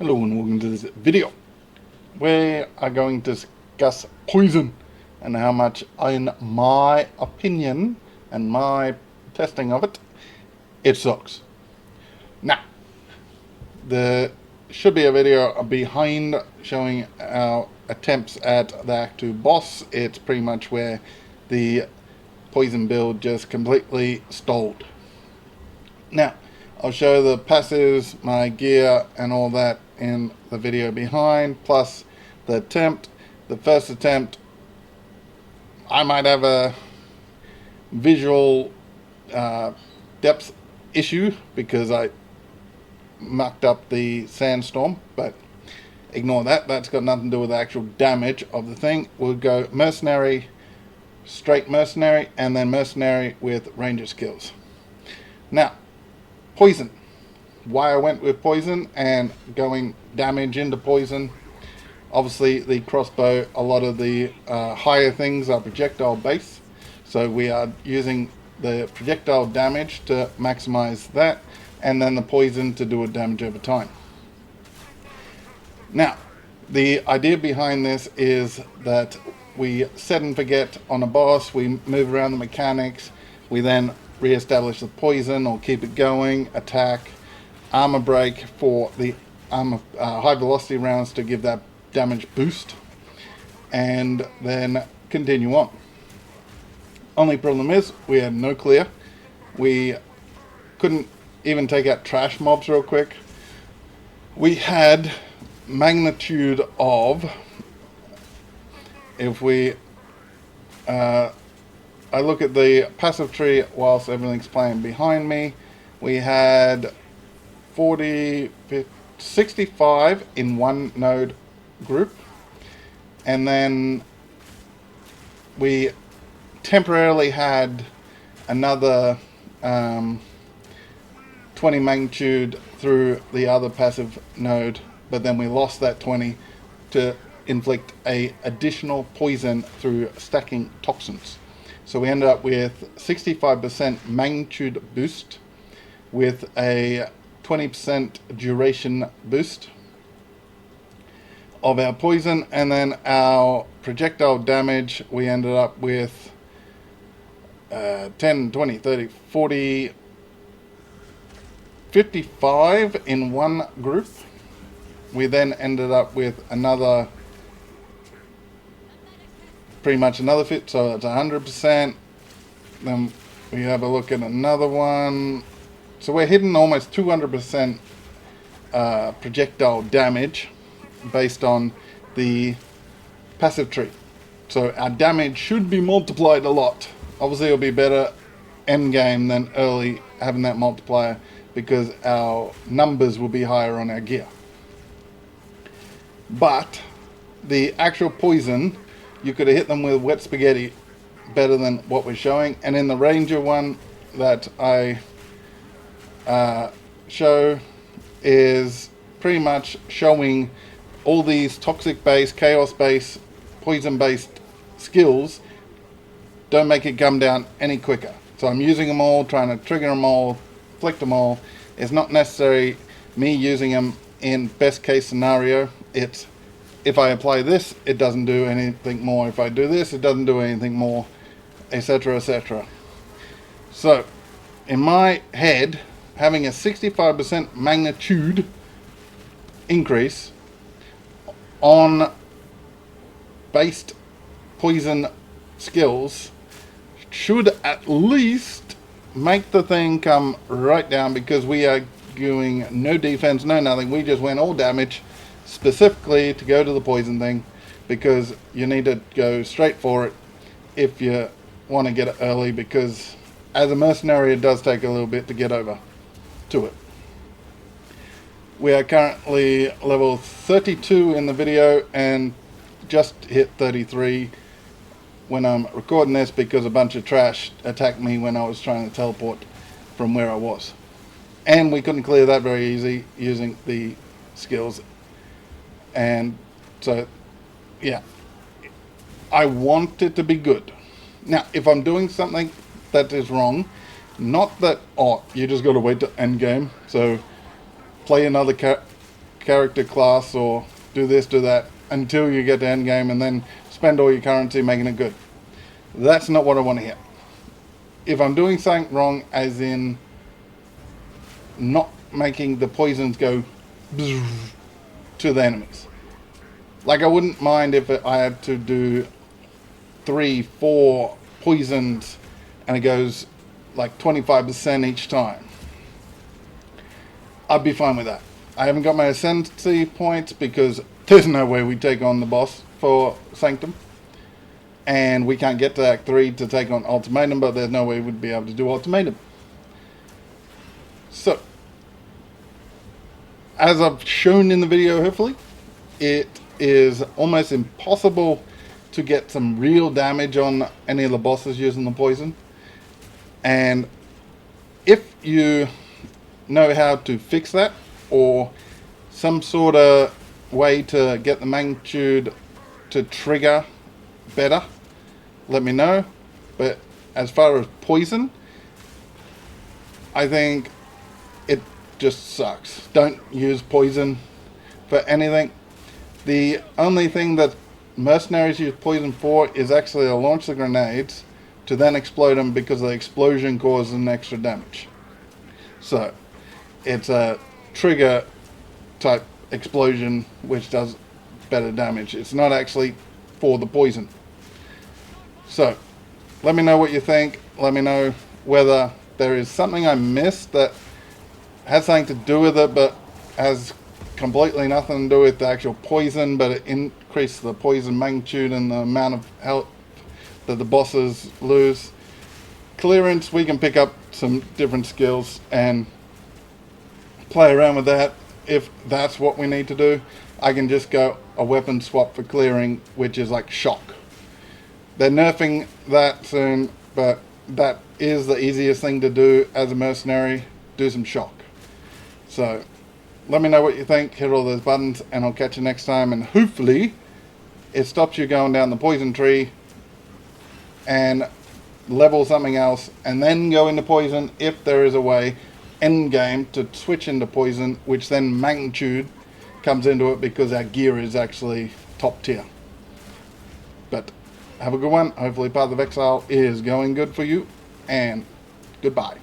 Hello and welcome to this video. We are going to discuss poison and how much, in my opinion and my testing of it, it sucks. Now, there should be a video behind showing our attempts at the Act 2 boss. It's pretty much where the poison build just completely stalled. Now, I'll show the passives, my gear and all that in the video behind, plus the attempt. The first attempt, I might have a visual depth issue because I mucked up the sandstorm, but ignore that. That's got nothing to do with the actual damage of the thing. We'll go Mercenary, straight Mercenary, and then Mercenary with Ranger skills. Now, poison. Why I went with poison and going damage into poison. Obviously the crossbow, a lot of the higher things are projectile based, so we are using the projectile damage to maximize that, and then the poison to do a damage over time. Now, the idea behind this is that we set and forget on a boss, we move around the mechanics, we then re-establish the poison or keep it going, attack, armor break for the high velocity rounds to give that damage boost, and then continue on. Only problem is we had no clear. We couldn't even take out trash mobs real quick. We had magnitude of, if we I look at the passive tree whilst everything's playing behind me, we had 65 in one node group, and then we temporarily had another 20 magnitude through the other passive node, but then we lost that 20 to inflict a additional poison through stacking toxins. So we ended up with 65% magnitude boost with a 20% duration boost of our poison, and then our projectile damage we ended up with 10, 20, 30, 40, 55 in one group. We then ended up with another, pretty much another fit, so that's 100%. Then we have a look at another one. So we're hitting almost 200% projectile damage based on the passive tree. So our damage should be multiplied a lot. Obviously it'll be better end game than early having that multiplier because our numbers will be higher on our gear. But the actual poison, you could have hit them with wet spaghetti better than what we're showing. And in the Ranger one that I show is pretty much showing all these toxic based, chaos based, poison based skills don't make it come down any quicker. So I'm using them all, trying to trigger them all, flick them all. It's not necessarily me using them in best case scenario. It's if I apply this, it doesn't do anything more. If I do this, it doesn't do anything more, etc., etc. So in my head, having a 65% magnitude increase on based poison skills should at least make the thing come right down, because we are doing no defense, no nothing. We just went all damage specifically to go to the poison thing, because you need to go straight for it if you want to get it early, because as a mercenary it does take a little bit to get over to it. We are currently level 32 in the video and just hit 33 when I'm recording this, because a bunch of trash attacked me when I was trying to teleport from where I was, and we couldn't clear that very easy using the skills. And so yeah, I want it to be good. Now if I'm doing something that is wrong, not that, oh, you just got to wait to end game, so play another character class or do this, do that until you get to end game and then spend all your currency making it good. That's not what I want to hear. If I'm doing something wrong, as in not making the poisons go to the enemies. Like, I wouldn't mind if I had to do 3, 4 poisons and it goes like 25% each time. I'd be fine with that. I haven't got my ascendancy points because there's no way we take on the boss for Sanctum. And we can't get to Act 3 to take on Ultimatum, but there's no way we'd be able to do Ultimatum. So, as I've shown in the video, hopefully, it is almost impossible to get some real damage on any of the bosses using the poison. And if you know how to fix that, or some sort of way to get the magnitude to trigger better, let me know. But as far as poison, I think it just sucks. Don't use poison for anything. The only thing that mercenaries use poison for is actually to launch the grenades to then explode them, because the explosion causes an extra damage. So it's a trigger type explosion which does better damage. It's not actually for the poison. So let me know what you think. Let me know whether there is something I missed that has something to do with it but has completely nothing to do with the actual poison, but it increased the poison magnitude and the amount of health that the bosses lose. Clearance, we can pick up some different skills and play around with that. If that's what we need to do, I can just go a weapon swap for clearing, which is like shock. They're nerfing that soon, but that is the easiest thing to do as a mercenary. Do some shock. So let me know what you think. Hit all those buttons and I'll catch you next time, and hopefully it stops you going down the poison tree and level something else and then go into poison, if there is a way end game to switch into poison, which then magnitude comes into it because our gear is actually top tier. But have a good one. Hopefully Path of Exile is going good for you, and goodbye.